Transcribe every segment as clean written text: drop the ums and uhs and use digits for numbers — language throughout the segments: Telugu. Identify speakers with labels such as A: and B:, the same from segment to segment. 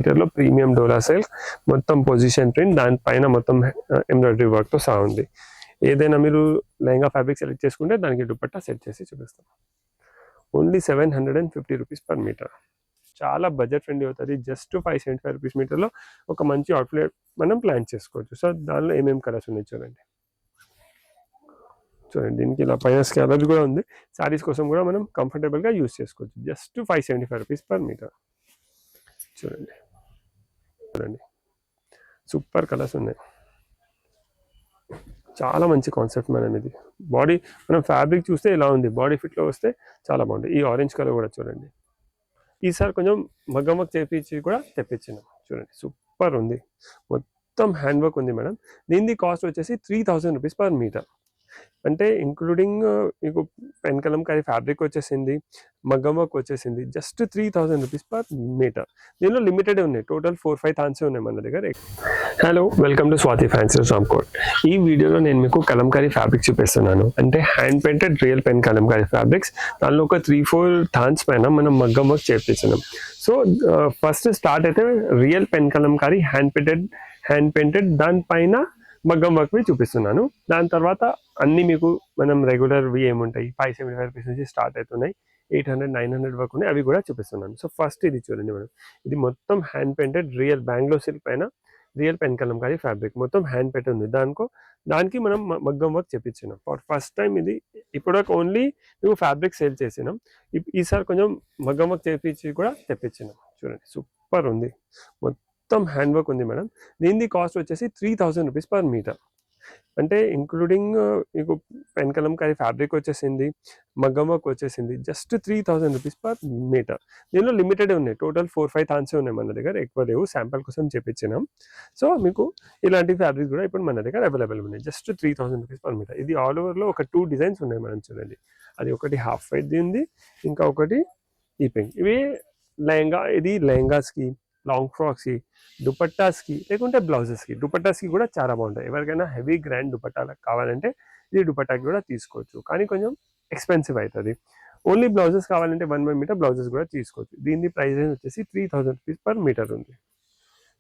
A: మీటర్లో ప్రీమియం డోలా సిల్క్, మొత్తం పొజిషన్ ప్రింట్, దానిపైన మొత్తం ఎంబ్రాయిడరీ వర్క్తో సహా ఉంది. ఏదైనా మీరు లెహంగా ఫ్యాబ్రిక్ సెలెక్ట్ చేసుకుంటే దానికి దుపట్టా సెట్ చేసి చూపిస్తాం. Only 750 rupees per metre. చాలా బడ్జెట్ ఫ్రెండ్లీ అవుతుంది. జస్ట్ 575 రూపీస్ మీటర్లో ఒక మంచి అవుట్లెట్ మనం ప్లాన్ చేసుకోవచ్చు. సో దానిలో ఏమేమి కలర్స్ ఉన్నాయి చూడండి. దీనికి ఇలా పైన స్కాలర్స్ కూడా ఉంది. శారీస్ కోసం కూడా మనం కంఫర్టబుల్గా యూస్ చేసుకోవచ్చు. Just 575 rupees per metre. చూడండి సూపర్ కలర్స్ ఉన్నాయి. చాలా మంచి కాన్సెప్ట్ మేడం ఇది. బాడీ మనం ఫ్యాబ్రిక్ చూస్తే ఇలా ఉంది, బాడీ ఫిట్లో వస్తే చాలా బాగుంది. ఈ ఆరెంజ్ కలర్ కూడా చూడండి. ఈసారి కొంచెం మగ్గం వర్క్ చేపించి కూడా తెప్పించినాం. చూడండి సూపర్ ఉంది, మొత్తం హ్యాండ్ వర్క్ ఉంది మేడం. దీని కాస్ట్ వచ్చేసి 3000 రూపీస్ పర్ మీటర్. అంటే ఇంక్లూడింగ్ మీకు పెన్ కలంకారీ ఫ్యాబ్రిక్ వచ్చేసింది, మగ్గం వర్క్ వచ్చేసింది. Just 3000 rupees per metre. దీనిలో లిమిటెడ్ ఉన్నాయి, టోటల్ 4-5 థాన్స్ ఉన్నాయి మన దగ్గర. Hello, welcome to Swathi fancy Ramkote. ఈ వీడియోలో నేను మీకు కలంకారీ ఫ్యాబ్రిక్ చూపిస్తున్నాను. అంటే hand painted real pen Kalamkari fabrics. దానిలో ఒక 3-4 థాన్స్ పైన మనం మగ్గం వర్క్ చేపిస్తున్నాం. సో ఫస్ట్ స్టార్ట్ అయితే real pen Kalamkari hand painted దానిపైన మగ్గం వర్క్వి చూపిస్తున్నాను. దాని తర్వాత అన్ని మీకు మనం రెగ్యులర్వి ఏముంటాయి 575 రూపీస్ నుంచి స్టార్ట్ అవుతున్నాయి, 800-900 వరకు ఉన్నాయి, అవి కూడా చూపిస్తున్నాను. సో ఫస్ట్ ఇది చూడండి మేడం. ఇది మొత్తం hand painted real Bengaluru silk పైన రియల్ పెన్ కలంకారీ ఫ్యాబ్రిక్ మొత్తం హ్యాండ్ పెయింట్ ఉంది. దానికి మనం మగ్గం వర్క్ చెప్పించినాం ఫర్ ఫస్ట్ టైం. ఇది ఇప్పుడు ఓన్లీ మేము ఫ్యాబ్రిక్ సేల్ చేసినాం. ఈసారి కొంచెం మగ్గం వర్క్ చేపించి కూడా తెప్పించినాం. చూడండి సూపర్ ఉంది, మొత్తం హ్యాండ్ వర్క్ ఉంది మేడం. దీని కాస్ట్ వచ్చేసి 3000 రూపీస్ పర్ మీటర్. అంటే ఇంక్లూడింగ్ మీకు పెన్ కలంకారీ ఫ్యాబ్రిక్ వచ్చేసింది, మగ్గం వర్క్ వచ్చేసింది. Just 3000 rupees per metre. దీనిలో లిమిటెడ్ ఉన్నాయి, టోటల్ 4-5 థాన్స్ ఉన్నాయి మన దగ్గర, ఎక్కువ లేవు. శాంపుల్ కోసం చేపించినాం. సో మీకు ఇలాంటి ఫ్యాబ్రిక్ కూడా ఇప్పుడు మన దగ్గర అవైలబుల్ ఉన్నాయి. Just 3000 rupees per metre. ఇది ఆల్ ఓవర్లో ఒక 2 డిజైన్స్ ఉన్నాయి మనం చూడండి. అది ఒకటి హాఫ్ వైట్ ఉంది, ఇంకా ఒకటి ఈ పింక్. ఇవి లెహంగా, ఇది లెహంగాస్కి, లాంగ్ ఫ్రాక్స్కి, దుపట్టాస్కి, లేకుంటే బ్లౌజెస్కి. దుపట్టాస్కి కూడా చాలా బాగుంటాయి. ఎవరికైనా హెవీ గ్రాండ్ దుపట్టాలు కావాలంటే ఇది దుపట్టాకి కూడా తీసుకోవచ్చు, కానీ కొంచెం ఎక్స్పెన్సివ్ అవుతుంది. ఓన్లీ బ్లౌజెస్ కావాలంటే 1 మీటర్ బ్లౌజెస్ కూడా తీసుకోవచ్చు. దీని ప్రైస్ వచ్చేసి 3000 రూపీస్ పర్ మీటర్ ఉంది.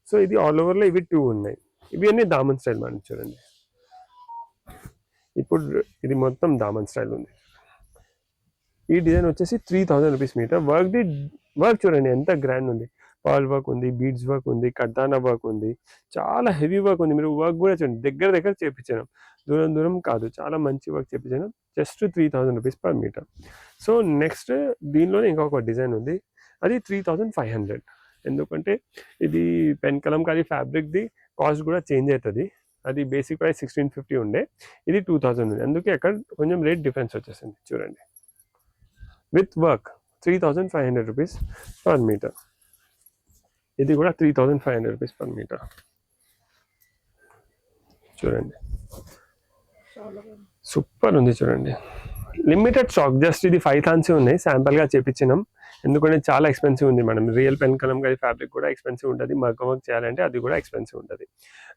A: సో ఇది ఆల్ ఓవర్లో ఇవి 2 ఉన్నాయి. ఇవి అన్ని దామన్ స్టైల్ మనం చూడండి. ఇప్పుడు ఇది మొత్తం దామన్ స్టైల్ ఉంది. ఈ డిజైన్ వచ్చేసి 3000 రూపీస్ మీటర్. వర్క్ చూడండి ఎంత గ్రాండ్ ఉంది. పాల్ వర్క్ ఉంది, బీడ్స్ వర్క్ ఉంది, కడ్దానా వర్క్ ఉంది, చాలా హెవీ వర్క్ ఉంది. మీరు వర్క్ కూడా చూడండి, దగ్గర చేపించాను, దూరం కాదు, చాలా మంచి వర్క్ చేపించాను. Just 3000 rupees per metre. So next దీనిలోనే ఇంకొక డిజైన్ ఉంది, అది 3500. ఎందుకంటే ఇది పెన్ కలంకారీ ఫ్యాబ్రిక్ది కాస్ట్ కూడా చేంజ్ అవుతుంది. అది బేసిక్ ప్రైస్ 1650 ఉండే, ఇది 2000 ఉంది. అందుకే అక్కడ కొంచెం రేట్ డిఫరెన్స్ వచ్చేసింది. చూడండి with work 3500 rupees per metre. ఇది కూడా 3500 రూపీస్ పర్ మీటర్. చూడండి సూపర్ ఉంది. చూడండి లిమిటెడ్ స్టాక్, జస్ట్ ఇది 5 థాన్స్ ఉన్నాయి, శాంపుల్గా చేపించినాం. ఎందుకంటే చాలా ఎక్స్పెన్సివ్ ఉంది మనం. రియల్ పెన్ కలంకారీ ఫ్యాబ్రిక్ కూడా ఎక్స్పెన్సివ్ ఉంటుంది, మగ్గం వర్క్ చేయాలంటే అది కూడా ఎక్స్పెన్సివ్ ఉంటుంది.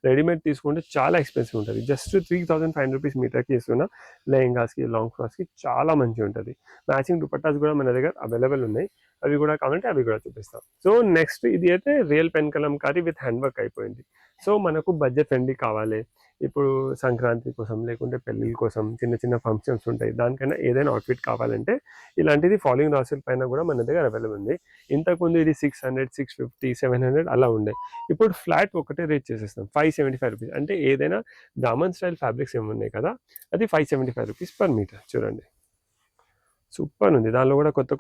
A: రెడీమేడ్ తీసుకుంటే చాలా ఎక్స్పెన్సివ్ ఉంటుంది. జస్ట్ 3500 రూపీస్ మీటర్కి ఇస్తున్న లెహంగాస్కి, లాంగ్ ఫ్రాక్స్కి చాలా మంచిగా ఉంటుంది. మ్యాచింగ్ దుపట్టాస్ కూడా మన దగ్గర అవైలబుల్ ఉన్నాయి, అవి కూడా కావాలంటే అవి కూడా చూపిస్తాం. సో నెక్స్ట్ ఇది అయితే real pen Kalamkari with hand work అయిపోయింది. సో మనకు బడ్జెట్ ఫ్రెండ్లీ కావాలి, ఇప్పుడు సంక్రాంతి కోసం, లేకుంటే పెళ్ళిళ్ళ కోసం, చిన్న ఫంక్షన్స్ ఉంటాయి, దానికైనా ఏదైనా అవుట్ఫిట్ కావాలంటే ఇలాంటిది ఫాలోయింగ్ రాసుల పైన కూడా మన దగ్గర అవైలబుల్ ఉంది. ఇంతకుముందు ఇది 600, 650, 700 అలా ఉండే. ఇప్పుడు ఫ్లాట్ ఒకటే రేట్ చేసేస్తాం, 575 రూపీస్. అంటే ఏదైనా దామన్ స్టైల్ ఫ్యాబ్రిక్స్ ఏమున్నాయి కదా, అది 575 రూపీస్ పర్ మీటర్. చూడండి సూపర్ ఉంది. దానిలో కూడా కొత్త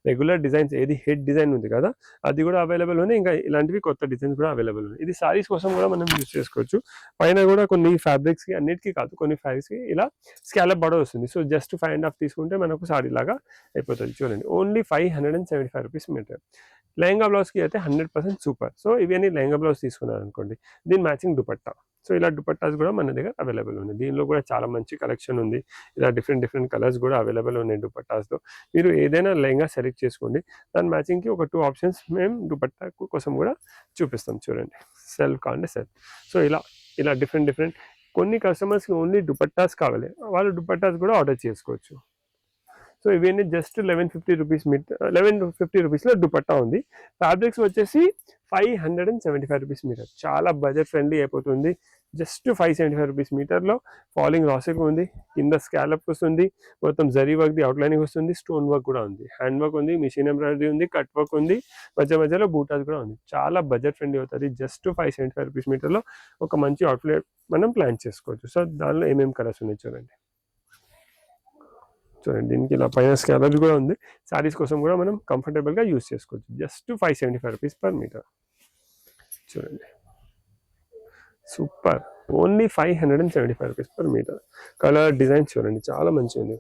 A: రెగ్యులర్ డిజైన్స్, ఏది హెడ్ డిజైన్ ఉంది కదా అది కూడా అవైలబుల్ ఉన్నాయి. ఇంకా ఇలాంటివి కొత్త డిజైన్స్ కూడా అవైలబుల్ ఉన్నాయి. ఇది సారీస్ కోసం కూడా మనం యూజ్ చేసుకోవచ్చు. పైన కూడా కొన్ని ఫ్యాబ్రిక్స్కి, అన్నిటికీ కాదు, కొన్ని ఫ్యాబ్రిక్స్కి ఇలా స్కాలప్ బార్డర్ వస్తుంది. సో జస్ట్ 5.5 తీసుకుంటే మనకు సారీ లాగా అయిపోతుంది. చూడండి ఓన్లీ 575 రూపీస్ మీటర్. లెహంగా బ్లౌజ్కి అయితే 100% సూపర్. సో ఇవన్నీ లెహంగా బ్లౌజ్ తీసుకున్నారు అనుకోండి, దీని మ్యాచింగ్ దుపట్టా. సో ఇలా దుపట్టాస్ కూడా మన దగ్గర అవైలబుల్ ఉంది. దీనిలో కూడా చాలా మంచి కలెక్షన్ ఉంది. ఇలా డిఫరెంట్ కలర్స్ కూడా అవైలబుల్ ఉన్నాయి దుపట్టాస్లో. మీరు ఏదైనా లెహంగా సెలెక్ట్ చేసుకోండి, దాని మ్యాచింగ్కి ఒక 2 ఆప్షన్స్ మేము దుపట్టా కోసం కూడా చూపిస్తాం. చూడండి సెల్ఫ్ అండ్ సెల్ఫ్. సో ఇలా డిఫరెంట్ కొన్ని కస్టమర్స్కి ఓన్లీ దుపట్టాస్ కావాలి, వాళ్ళు దుపట్టాస్ కూడా ఆర్డర్ చేసుకోవచ్చు. సో ఇవన్నీ జస్ట్ 1150 రూపీస్ 1150 రూపీస్లో దుపట్టా ఉంది. ఫ్యాబ్రిక్స్ వచ్చేసి 575 రూపీస్ మీటర్. చాలా బడ్జెట్ ఫ్రెండ్లీ అయిపోతుంది. జస్ట్ 575 రూపీస్ మీటర్లో ఫాలింగ్ రాసిక్ ఉంది, కింద స్కాలప్ వస్తుంది, మొత్తం జరీ వర్క్ ది అవుట్లైనింగ్ వస్తుంది, స్టోన్ వర్క్ కూడా ఉంది, హ్యాండ్ వర్క్ ఉంది, మిషన్ ఎంబ్రాయిడరీ ఉంది, కట్ వర్క్ ఉంది, మధ్యలో బూటాస్ కూడా ఉంది. చాలా బడ్జెట్ ఫ్రెండ్లీ అవుతుంది. జస్ట్ 575 రూపీస్ మీటర్లో ఒక మంచి అవుట్లెట్ మనం ప్లాన్ చేసుకోవచ్చు. సో దానిలో ఏమేమి కలర్స్ ఉన్నాయి చూడండి. దీనికి ఇలా పైన స్కాలర్ కూడా ఉంది. శారీస్ కోసం కూడా మనం కంఫర్టబుల్గా యూజ్ చేసుకోవచ్చు. Just 575 rupees per metre. చూడండి super, only 575 rupees per metre. Colour design చూడండి చాలా మంచిగా ఉంది.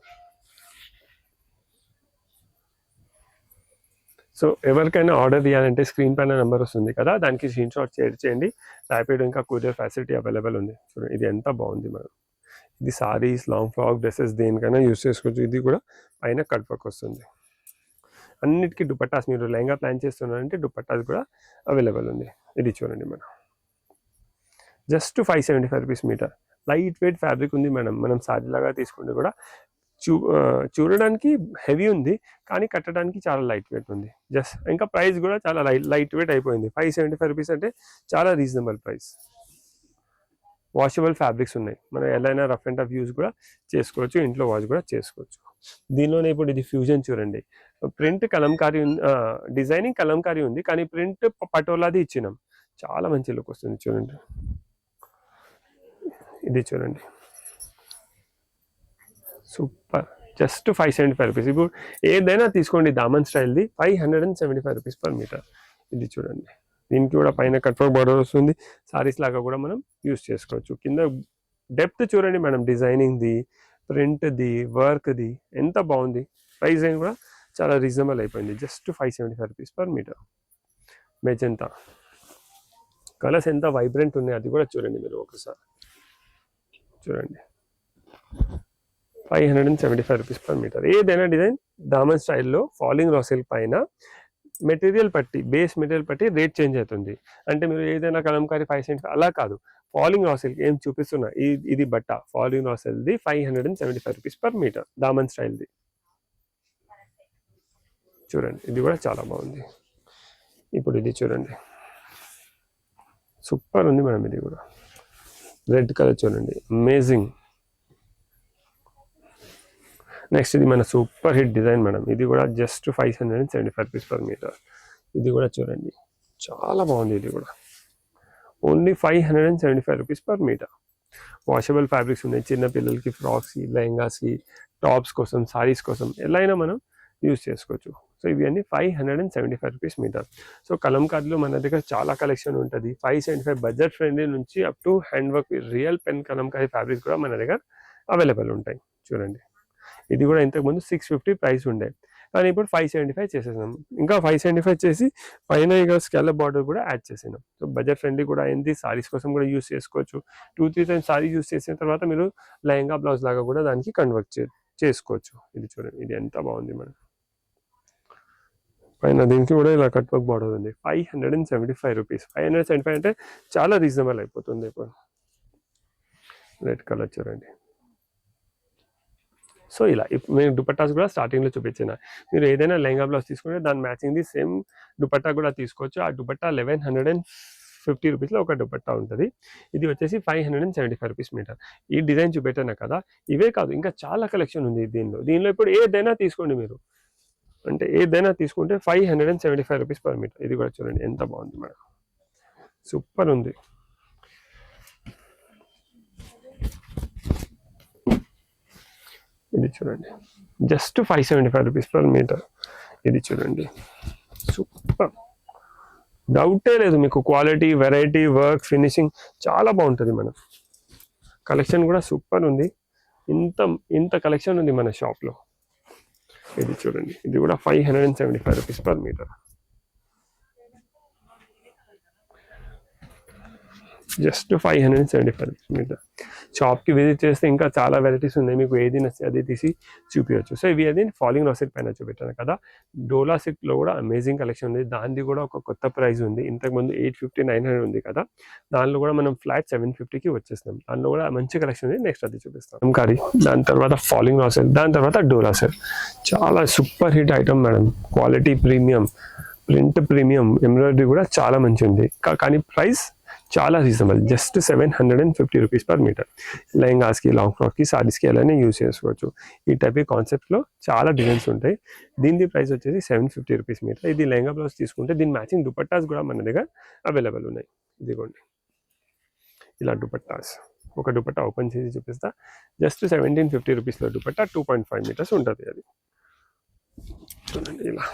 A: సో ఎవరికైనా ఆర్డర్ చేయాలంటే స్క్రీన్ పైన నెంబర్ వస్తుంది కదా, దానికి స్క్రీన్ షాట్ షేర్ చేయండి. ర్యాపిడ్ ఇంకా కొరియర్ ఫెసిలిటీ అవైలబుల్ ఉంది. చూడండి ఇది ఎంత బాగుంది మనం. ఇది సారీస్, లాంగ్ ఫ్రాక్, డ్రెస్సెస్ దేనికైనా యూస్ చేసుకోవచ్చు. ఇది కూడా పైన కట్ వర్క్ వస్తుంది. అన్నిటికీ దుపట్టాస్, మీరు లెహంగా ప్లాన్ చేస్తున్నారంటే దుపట్టాస్ కూడా అవైలబుల్ ఉంది. ఇది చూడండి మనం just 575 rupees metre. Light weight fabric ఉంది మేడం. మనం సారీ లాగా తీసుకుంటే కూడా చూడడానికి హెవీ ఉంది, కానీ కట్టడానికి చాలా లైట్ వెయిట్ ఉంది. జస్ట్ ఇంకా ప్రైస్ కూడా చాలా లైట్ వెయిట్ అయిపోయింది. 575 రూపీస్ అంటే చాలా రీజనబుల్ ప్రైస్. వాషబుల్ ఫ్యాబ్రిక్స్ ఉన్నాయి. మనం ఎలా రఫ్ అండ్ టఫ్ యూజ్ కూడా చేసుకోవచ్చు, ఇంట్లో వాష్ కూడా చేసుకోవచ్చు. దీనిలోనే ఇప్పుడు ఇది ఫ్యూజన్ చూడండి. ప్రింట్ కలంకారీ, డిజైనింగ్ కలంకారీ ఉంది, కానీ ప్రింట్ పటోలాది ఇచ్చినాం. చాలా మంచి లుక్ వస్తుంది చూడండి. ఇది చూడండి సూపర్. Just 575 rupees. ఇప్పుడు ఏదైనా తీసుకోండి దామన్ స్టైల్ది 575 రూపీస్ పర్ మీటర్. ఇది చూడండి. దీనికి కూడా పైన కట్ వర్క్ బార్డర్ వస్తుంది. సారీస్ లాగా కూడా మనం యూస్ చేసుకోవచ్చు. కింద డెప్త్ చూడండి మేడం, డిజైనింగ్ది, ప్రింట్ది, వర్క్ది ఎంత బాగుంది. ప్రైస్ అయిన కూడా చాలా రీజనబుల్ అయిపోయింది. Just 575 rupees per metre. Magenta colours ఎంత వైబ్రెంట్ ఉన్నాయి అది కూడా చూడండి మీరు ఒకసారి. చూడండి 575 రూపీస్ పర్ మీటర్. ఏదైనా డిజైన్ దామన్ స్టైల్లో ఫాలింగ్ రా సిల్క్ పైన మెటీరియల్ బట్టి, బేస్ మెటీరియల్ బట్టి రేట్ చేంజ్ అవుతుంది. అంటే మీరు ఏదైనా కలంకారీ 575 అలా కాదు. ఫాలింగ్ రా సిల్క్ ఏం చూపిస్తున్నా, ఇది బట్ట ఫాలింగ్ రా సిల్క్ది 575 రూపీస్ పర్ మీటర్ దామన్ స్టైల్ది. చూడండి ఇది కూడా చాలా బాగుంది. ఇప్పుడు ఇది చూడండి సూపర్ ఉంది మేడం. ఇది కూడా రెడ్ కలర్ చూడండి, అమేజింగ్. నెక్స్ట్ ఇది మన సూపర్ హిట్ డిజైన్ మేడం. ఇది కూడా జస్ట్ 575 రూపీస్ పర్ మీటర్. ఇది కూడా చూడండి చాలా బాగుంది. ఇది కూడా only 575 rupees per metre. Washable fabrics ఉన్నాయి. చిన్న పిల్లలకి ఫ్రాక్స్కి, లెహంగాస్కి, టాప్స్ కోసం, సారీస్ కోసం ఎలా అయినా మనం యూజ్ చేసుకోవచ్చు. సో ఇవన్నీ 575 రూపీస్ మీటర్. సో కలంకారీలో మన దగ్గర చాలా కలెక్షన్ ఉంటుంది. 575 బడ్జెట్ ఫ్రెండ్లీ నుంచి up to hand work real pen Kalamkari fabrics కూడా మన దగ్గర అవైలబుల్ ఉంటాయి. చూడండి ఇది కూడా ఇంతకుముందు 650 ప్రైస్ ఉండే, కానీ ఇప్పుడు 575 చేసేసాం. ఇంకా 575 చేసి పైన ఇక స్కాలప్ బార్డర్ కూడా యాడ్ చేసినాం. సో బడ్జెట్ ఫ్రెండ్లీ కూడా అయింది. సారీస్ కోసం కూడా యూస్ చేసుకోవచ్చు. 2-3 టైమ్స్ సారీ యూస్ చేసిన తర్వాత మీరు లెహంగా బ్లౌజ్ లాగా కూడా దానికి కన్వర్ట్ చేసుకోవచ్చు. ఇది చూడండి ఇది ఎంత బాగుంది మేడం. పైన దీనికి కూడా ఇలా కట్ వర్క్ బార్డర్ ఉంది. 575 రూపీస్. 575 అంటే చాలా రీజనబుల్ అయిపోతుంది. ఇప్పుడు రెడ్ కలర్ చూడండి. సో ఇలా నేను దుపట్టాస్ కూడా స్టార్టింగ్లో చూపించిన. మీరు ఏదైనా లెహంగా బ్లౌజ్ తీసుకుంటే దాని మ్యాచింగ్ది సేమ్ దుపట్టా కూడా తీసుకోవచ్చు. ఆ దుపట్టా 1150 రూపీస్లో ఒక దుపట్టా ఉంటుంది. ఇది వచ్చేసి 575 రూపీస్ మీటర్. ఈ డిజైన్ చూపెట్టాను కదా, ఇవే కాదు ఇంకా చాలా కలెక్షన్ ఉంది దీనిలో ఇప్పుడు ఏదైనా తీసుకోండి మీరు, అంటే ఏదైనా తీసుకుంటే 575 రూపీస్ పర్ మీటర్. ఇది కూడా చూడండి ఎంత బాగుంది మేడం, సూపర్ ఉంది. ఇది చూడండి జస్ట్ 575 రూపీస్ పర్ మీటర్. ఇది చూడండి సూపర్, డౌటే లేదు మీకు. క్వాలిటీ, వెరైటీ, వర్క్, ఫినిషింగ్ చాలా బాగుంటుంది. మన కలెక్షన్ కూడా సూపర్ ఉంది. ఇంత కలెక్షన్ ఉంది మన షాప్లో. ఇది చూడండి ఇది కూడా 575 rupees per metre. Just 575 rupees metre. షాప్కి విజిట్ చేస్తే ఇంకా చాలా వెరైటీస్ ఉన్నాయి, మీకు ఏది నచ్చితే అది తీసి చూపించవచ్చు. సో ఇవి అది ఫాలింగ్ రా సిల్క్ పైన చూపెట్టాను కదా. డోలా సిల్క్లో కూడా అమేజింగ్ కలెక్షన్ ఉంది, దానిది కూడా ఒక కొత్త ప్రైస్ ఉంది. ఇంతకుముందు 850 900 ఉంది కదా, దానిలో కూడా మనం ఫ్లాట్ 750కి వచ్చేస్తున్నాం. దానిలో కూడా మంచి కలెక్షన్ ఉంది, నెక్స్ట్ అది చూపిస్తాం. కరీ, దాని తర్వాత ఫాలింగ్ రా సిల్క్, దాని తర్వాత డోలా సిల్క్. చాలా super hit item madam, quality premium, print premium, embroidery కూడా చాలా మంచి ఉంది. కానీ ప్రైస్ చాలా reasonable, just 750 rupees per metre. లెహంగాస్కి, లాంగ్ ఫ్రాక్కి, సారీస్కి అలానే యూజ్ చేసుకోవచ్చు. ఈ టైప్ కాన్సెప్ట్లో చాలా డిజైన్స్ ఉంటాయి. దీని ప్రైస్ వచ్చేసి 750 రూపీస్ మీటర్. ఇది లెహంగా బ్లౌజ్ తీసుకుంటే దీని మ్యాచింగ్ దుపట్టాస్ కూడా మన దగ్గర అవైలబుల్ ఉన్నాయి. ఇదిగోండి ఇలా దుపట్టాస్, ఒక దుపట్టా ఓపెన్ చేసి చూపిస్తా. జస్ట్ 1750 రూపీస్లో దుపట్టా 2.5 మీటర్స్ ఉంటుంది. అది చూడండి ఇలా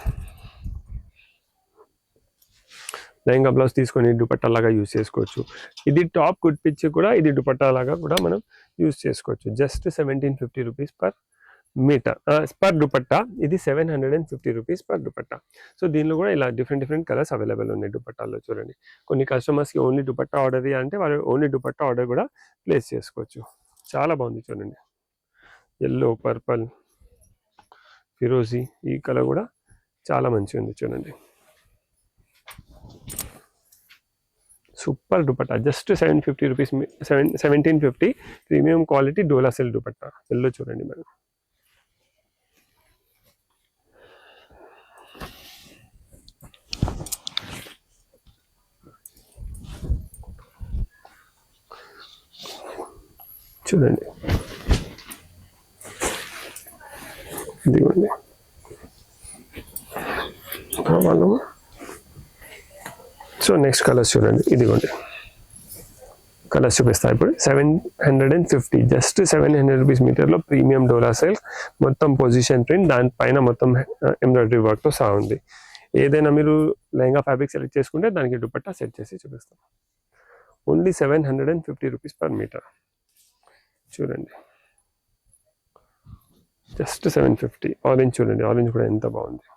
A: లెహంగా బ్లౌజ్ తీసుకొని దుపట్టా లాగా యూజ్ చేసుకోవచ్చు. ఇది టాప్ కుట్టించి కూడా ఇది దుపట్టా లాగా కూడా మనం యూజ్ చేసుకోవచ్చు. Just 1750 rupees per metre per dupatta. ఇది 750 రూపీస్ పర్ దుపట్టా. సో దీనిలో కూడా ఇలా డిఫరెంట్ కలర్స్ అవైలబుల్ ఉన్నాయి దుపట్టాల్లో. చూడండి, కొన్ని కస్టమర్స్కి ఓన్లీ దుపట్టా ఆర్డర్ అంటే వాళ్ళు ఓన్లీ దుపట్టా ఆర్డర్ కూడా ప్లేస్ చేసుకోవచ్చు. చాలా బాగుంది చూడండి, ఎల్లో, పర్పల్, ఫిరోజీ, ఈ కలర్ కూడా చాలా మంచిగా ఉంది చూడండి. Super dupatta, just 750 rupees, 1750 premium quality dola silk dupatta. Yellow చూడండి మేడం, చూడండి ఇదిగోండి. సో నెక్స్ట్ కలర్స్ చూడండి, ఇదిగోండి కలర్స్ చూపిస్తాయి. ఇప్పుడు 750, జస్ట్ 700 రూపీస్ మీటర్లో ప్రీమియం డోలా సిల్క్, మొత్తం పొజిషన్ ప్రింట్, దానిపైన మొత్తం ఎంబ్రాయిడరీ వర్క్తో సహా ఉంది. ఏదైనా మీరు లెహంగా ఫ్యాబ్రిక్ సెలెక్ట్ చేసుకుంటే దానికి దుపట్టా సెట్ చేసి చూపిస్తాం. Only 750 rupees per metre. చూడండి జస్ట్ 750. ఆరెంజ్ చూడండి, ఆరెంజ్ కూడా ఎంత బాగుంది,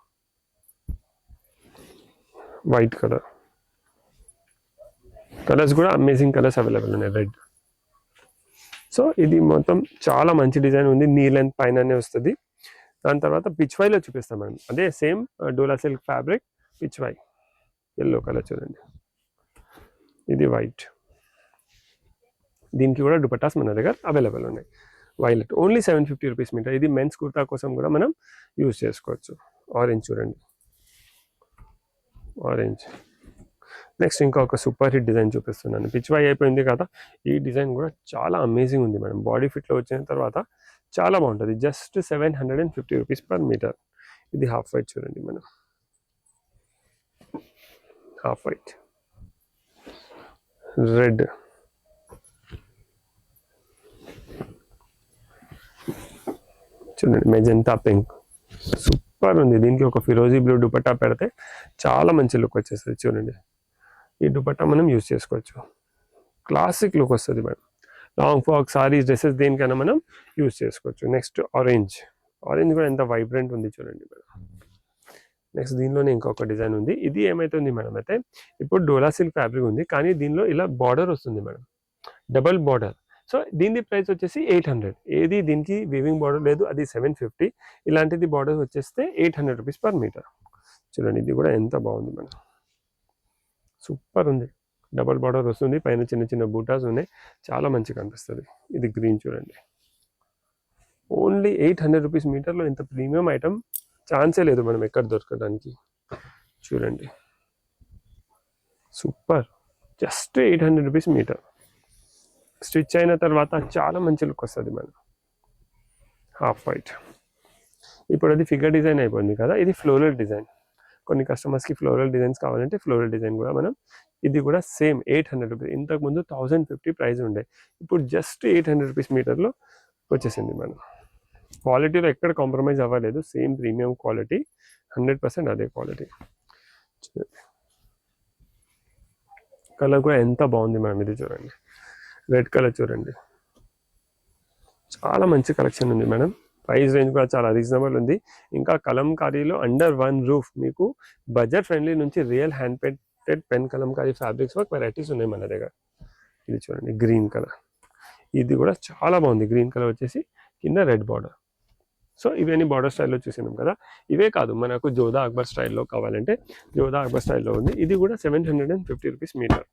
A: వైట్ కలర్. కలర్స్ కూడా అమేజింగ్ కలర్స్ అవైలబుల్ ఉన్నాయి, రెడ్. సో ఇది మొత్తం చాలా మంచి డిజైన్ ఉంది, నీ లెంత్ పైననే వస్తుంది. దాని తర్వాత పిచ్వైలో చూపిస్తాం మనం, అదే same dola silk fabric pichwai, yellow colour చూడండి, ఇది వైట్. దీనికి కూడా దుపట్టాస్ మన దగ్గర అవైలబుల్ ఉన్నాయి. Violet only 750 rupees metre. ఇది మెన్స్ కుర్తా కోసం కూడా మనం యూజ్ చేసుకోవచ్చు. ఆరెంజ్ చూడండి, ఆరెంజ్. నెక్స్ట్ ఇంకొక సూపర్ హిట్ డిజైన్ చూపిస్తున్నాను. పిచ్వై అయిపోయింది కదా, ఈ డిజైన్ కూడా చాలా అమేజింగ్ ఉంది మేడం. బాడీ ఫిట్లో వచ్చిన తర్వాత చాలా బాగుంటుంది. Just 750 rupees per metre. ఇది హాఫ్ వైట్ చూడండి మనం, హాఫ్ వైట్, రెడ్, చూడండి మెజెంటా పింక్, సూపర్ ఉంది. దీనికి ఒక ఫిరోజీ బ్లూ దుపట్టా పెడితే చాలా మంచి లుక్ వచ్చేస్తుంది. చూడండి ఈ దుపట్టా మనం యూజ్ చేసుకోవచ్చు, క్లాసిక్ లుక్ వస్తుంది madam. Long frock, saris, dresses దేనికైనా మనం యూజ్ చేసుకోవచ్చు. నెక్స్ట్ ఆరెంజ్, ఆరెంజ్ కూడా ఎంత వైబ్రెంట్ ఉంది చూడండి మేడం. నెక్స్ట్ దీనిలోనే ఇంకొక డిజైన్ ఉంది. ఇది ఏమైతుంది మేడం అయితే, ఇప్పుడు డోలా సిల్క్ ఫ్యాబ్రిక్ ఉంది, కానీ దీనిలో ఇలా బార్డర్ వస్తుంది మేడం, డబల్ బార్డర్. సో దీని ప్రైస్ వచ్చేసి 800. ఏది దీనికి వీవింగ్ బార్డర్ లేదు, అది 750. ఇలాంటిది బార్డర్ వచ్చేస్తే 800 రూపీస్ పర్ మీటర్. చూడండి ఇది కూడా ఎంత బాగుంది మేడం, సూపర్ ఉంది. డబల్ బార్డర్ వస్తుంది, పైన చిన్న చిన్న బూటాస్ ఉన్నాయి, చాలా మంచిగా అనిపిస్తుంది. ఇది గ్రీన్ చూడండి, ఓన్లీ 800 రూపీస్ మీటర్లో ఇంత ప్రీమియం ఐటమ్ ఛాన్సే లేదు మనం ఎక్కడ దొరకడానికి. చూడండి super, just 800 rupees metre. Stitch అయిన తర్వాత చాలా మంచి లుక్ వస్తుంది మేడం. Half white. ఇప్పుడు అది ఫిగర్ డిజైన్ అయిపోయింది కదా, ఇది ఫ్లోరల్ డిజైన్. కొన్ని కస్టమర్స్కి ఫ్లోరల్ డిజైన్స్ కావాలంటే ఫ్లోరల్ డిజైన్ కూడా మనం, ఇది కూడా సేమ్ 800 రూపీస్. ఇంతకుముందు 1050 ప్రైస్ ఉండే, ఇప్పుడు జస్ట్ 800 రూపీస్ మీటర్లో వచ్చేసింది మేడం. క్వాలిటీలో ఎక్కడ కాంప్రమైజ్ అవ్వలేదు, సేమ్ ప్రీమియం క్వాలిటీ, 100% అదే క్వాలిటీ. కలర్ కూడా ఎంత బాగుంది మేడం, ఇది చూడండి రెడ్ కలర్ చూడండి, చాలా మంచి కలెక్షన్ ఉంది మేడం. ప్రైస్ రేంజ్ కూడా చాలా రీజనబుల్ ఉంది. ఇంకా కలంకారీలో అండర్ వన్ రూఫ్ మీకు బడ్జెట్ ఫ్రెండ్లీ నుంచి real hand painted pen Kalamkari fabrics work varieties ఉన్నాయి మన దగ్గర. ఇది చూడండి గ్రీన్ కలర్, ఇది కూడా చాలా బాగుంది, గ్రీన్ కలర్ వచ్చేసి కింద రెడ్ బార్డర్. సో ఇవన్నీ బార్డర్ స్టైల్లో చూసినాం కదా. ఇవే కాదు, మనకు జోధా అక్బర్ స్టైల్లో కావాలంటే జోధా అక్బర్ స్టైల్లో ఉంది. ఇది కూడా 750 రూపీస్ మీటర్.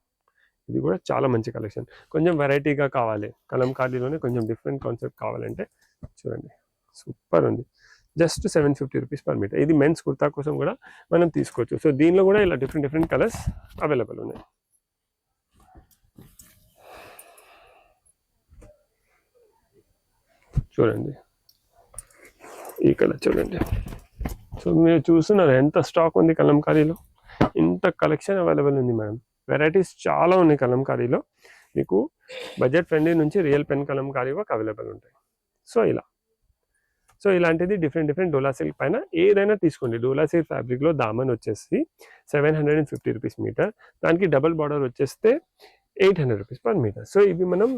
A: ఇది కూడా చాలా మంచి కలెక్షన్. కొంచెం వెరైటీగా కావాలి, కలంకారీలోనే కొంచెం డిఫరెంట్ కాన్సెప్ట్ కావాలంటే చూడండి, సూపర్ ఉంది. Just 750 rupees per metre. ఇది మెన్స్ కుర్తా కోసం కూడా మనం తీసుకోవచ్చు. సో దీనిలో కూడా ఇలా డిఫరెంట్ డిఫరెంట్ కలర్స్ అవైలబుల్ ఉన్నాయి. చూడండి ఈ కలర్ చూడండి. సో మీరు చూస్తున్నారు ఎంత స్టాక్ ఉంది కలంకారీలో, ఇంత కలెక్షన్ అవైలబుల్ ఉంది మేడం. వెరైటీస్ చాలా ఉన్నాయి కలంకారీలో. మీకు బడ్జెట్ ఫ్రెండ్లీ నుంచి రియల్ పెన్ కలంకారీ వరకు అవైలబుల్ ఉంటాయి. సో ఇలాంటిది డిఫరెంట్ డోలా సిల్క్ పైన ఏదైనా తీసుకోండి. డోలా సిల్క్ ఫ్యాబ్రిక్లో దామన్ వచ్చేసి 750 రూపీస్ మీటర్, దానికి డబల్ బార్డర్ వచ్చేస్తే 800 రూపీస్ పర్ మీటర్. సో ఇవి మనం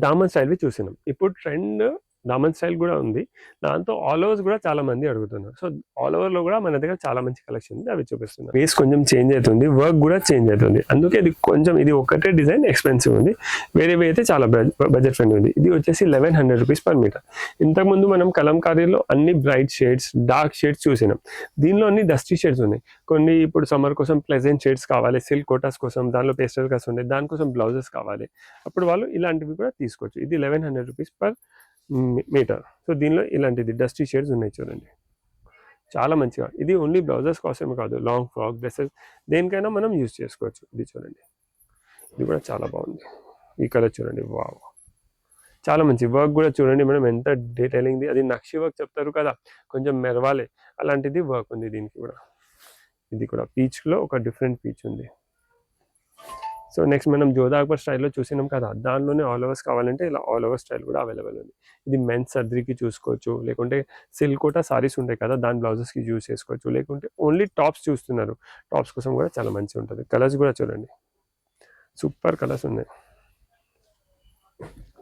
A: దామన్ స్టైల్వి చూసినాం. ఇప్పుడు ట్రెండ్ దామన్ స్టైల్ కూడా ఉంది, దాంతో ఆల్ ఓవర్స్ కూడా చాలా మంది అడుగుతున్నారు. సో ఆల్ ఓవర్లో కూడా మన దగ్గర చాలా మంచి కలెక్షన్ ఉంది, అవి చూపిస్తున్నాం. బేస్ కొంచెం చేంజ్ అవుతుంది, వర్క్ కూడా చేంజ్ అవుతుంది, అందుకే ఇది కొంచెం ఇది ఒకటే డిజైన్ ఎక్స్పెన్సివ్ ఉంది. వేరే అయితే చాలా బడ్జెట్ ఫ్రెండ్ ఉంది. ఇది వచ్చేసి 1100 రూపీస్ పర్ మీటర్. ఇంతకుముందు మనం కలంకారీలో అన్ని బ్రైట్ షేడ్స్, డార్క్ షేడ్స్ చూసినాం. దీనిలో అన్ని డస్టీ షేడ్స్ ఉన్నాయి. కొన్ని ఇప్పుడు సమ్మర్ కోసం ప్లెజెంట్ షేడ్స్ కావాలి, సిల్క్ కోటాస్ కోసం, దానిలో పేస్టల్ కలర్స్ ఉన్నాయి, దానికోసం బ్లౌజెస్ కావాలి, అప్పుడు వాళ్ళు ఇలాంటివి కూడా తీసుకోవచ్చు. ఇది 1100 రూపీస్ పర్ మీటర్. సో దీనిలో ఇలాంటిది డస్టీ షేడ్స్ ఉన్నాయి చూడండి, చాలా మంచిగా. ఇది ఓన్లీ బ్లౌజెస్ కోసమే కాదు, లాంగ్ ఫ్రాక్, డ్రెస్సెస్, దేనికైనా మనం యూజ్ చేసుకోవచ్చు. ఇది చూడండి, ఇది కూడా చాలా బాగుంది. ఈ కలర్ చూడండి, వావ్, చాలా మంచి వర్క్ కూడా చూడండి మనం ఎంత డీటెయిలింగ్ది. అది నక్షి వర్క్ చెప్తారు కదా, కొంచెం మెరవాలి, అలాంటిది వర్క్ ఉంది దీనికి కూడా. ఇది కూడా పీచ్లో ఒక డిఫరెంట్ పీచ్ ఉంది. సో నెక్స్ట్ మనం జోధా అక్బర్ స్టైల్లో చూసినాం కదా, దానిలోనే ఆల్ ఓవర్స్ కావాలంటే ఇలా ఆల్ ఓవర్ స్టైల్ కూడా అవైలబుల్ ఉంది. ఇది మెన్స్ సర్దరీకి చూసుకోవచ్చు, లేకుంటే సిల్క్ కోటా సారీస్ ఉంటాయి కదా, దాని బ్లౌజెస్కి యూజ్ చేసుకోవచ్చు, లేకుంటే ఓన్లీ టాప్స్ చూస్తున్నారు, టాప్స్ కోసం కూడా చాలా మంచిగా ఉంటుంది. కలర్స్ కూడా చూడండి, సూపర్ కలర్స్ ఉన్నాయి.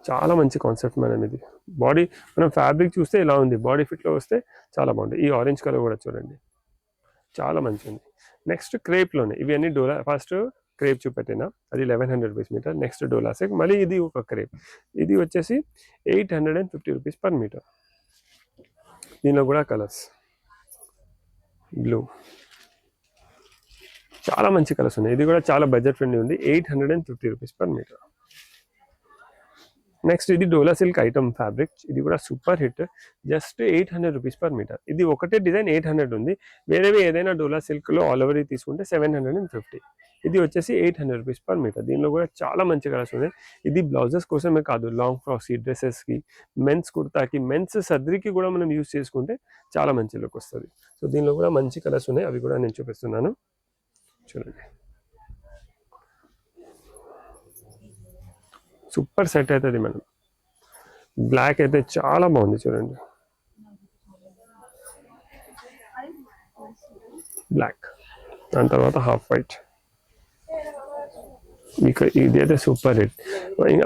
A: చాలా మంచి కాన్సెప్ట్ మేడం ఇది. బాడీ మనం ఫ్యాబ్రిక్ చూస్తే ఇలా ఉంది, బాడీ ఫిట్లో వస్తే చాలా బాగుంటుంది. ఈ ఆరెంజ్ కలర్ కూడా చూడండి, చాలా మంచి ఉంది. నెక్స్ట్ క్రేప్లోనే ఇవి అన్ని డోలా. ఫస్ట్ క్రేప్ చూపెట్టిన, అది 1100 రూపీస్ మీటర్. నెక్స్ట్ డోలా సెక్, మళ్ళీ ఇది ఒక క్రేప్, ఇది వచ్చేసి 850 రూపీస్ పర్ మీటర్. దీనిలో కూడా కలర్స్, బ్లూ, చాలా మంచి కలర్స్ ఉన్నాయి. ఇది కూడా చాలా బడ్జెట్ ఫ్రెండ్లీ ఉంది, 850 రూపీస్ పర్ మీటర్. నెక్స్ట్ ఇది డోలా సిల్క్ ఐటమ్ ఫ్యాబ్రిక్, ఇది కూడా super hit, just 800 rupees per metre. ఇది ఒకటే డిజైన్ 800 ఉంది, వేరేవి ఏదైనా డోలా సిల్క్లో ఆల్ ఓవర్ తీసుకుంటే 750. ఇది వచ్చేసి 800 రూపీస్ పర్ మీటర్. దీనిలో కూడా చాలా మంచి కలర్స్ ఉన్నాయి. ఇది బ్లౌజెస్ కోసమే కాదు, లాంగ్ ఫ్రాక్స్కి, డ్రెస్సెస్కి, మెన్స్ కుర్తాకి, మెన్స్ సర్దరీకి కూడా మనం యూజ్ చేసుకుంటే చాలా మంచి లుక్ వస్తుంది. సో దీనిలో కూడా మంచి కలర్స్ ఉన్నాయి, అవి కూడా నేను చూపిస్తున్నాను చూడండి. సూపర్ సెట్ అవుతుంది మేడం. బ్లాక్ అయితే చాలా బాగుంది చూడండి, బ్లాక్, దాని తర్వాత హాఫ్ వైట్. ఇది అయితే సూపర్ హిట్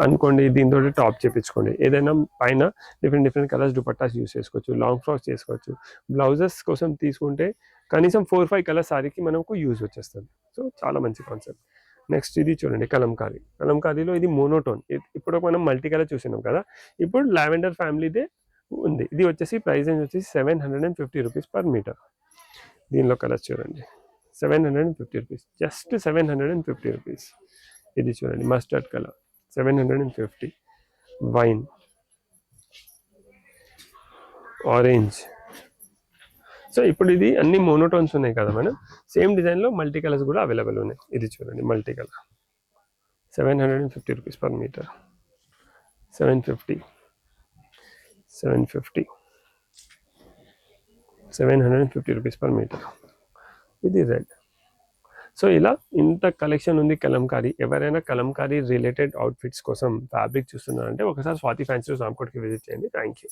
A: అనుకోండి. దీంతో టాప్ చేపించుకోండి, ఏదైనా పైన డిఫరెంట్ కలర్స్ దుపట్టాస్ యూస్ చేసుకోవచ్చు, లాంగ్ ఫ్రాక్స్ చేసుకోవచ్చు. బ్లౌజెస్ కోసం తీసుకుంటే కనీసం 4-5 కలర్స్ సారీకి మనకు యూజ్ వచ్చేస్తుంది. సో చాలా మంచి కాన్సెప్ట్. నెక్స్ట్ ఇది చూడండి, కలంకారీలో ఇది మోనోటోన్. ఇప్పుడు మనం మల్టీ కలర్ చూసినాం కదా, ఇప్పుడు లావెండర్ ఫ్యామిలీదే ఉంది. ఇది వచ్చేసి ప్రైస్ రేంజ్ వచ్చేసి 750 రూపీస్ పర్ మీటర్. దీనిలో కలర్స్ చూడండి, 750 రూపీస్, జస్ట్ 750 రూపీస్. ఇది చూడండి, mustard colour 750, wine, orange. So ఇప్పుడు ఇది అన్ని మోనోటోన్స్ ఉన్నాయి కదా మేడం, సేమ్ డిజైన్లో మల్టీ కలర్స్ కూడా అవైలబుల్ ఉన్నాయి. ఇది చూడండి, multi colour 750 rupees per metre, 750, 750 rupees per metre. ఇది రెడ్. సో ఇలా ఇంత కలెక్షన్ ఉంది కలంకారీ. ఎవరైనా కలంకారీ రిలేటెడ్ అవుట్ఫిట్స్ కోసం ఫ్యాబ్రిక్ చూస్తున్నారంటే ఒకసారి స్వాతి ఫ్యాన్సీ రామ్కోట్కి విజిట్ చేయండి. Thank you.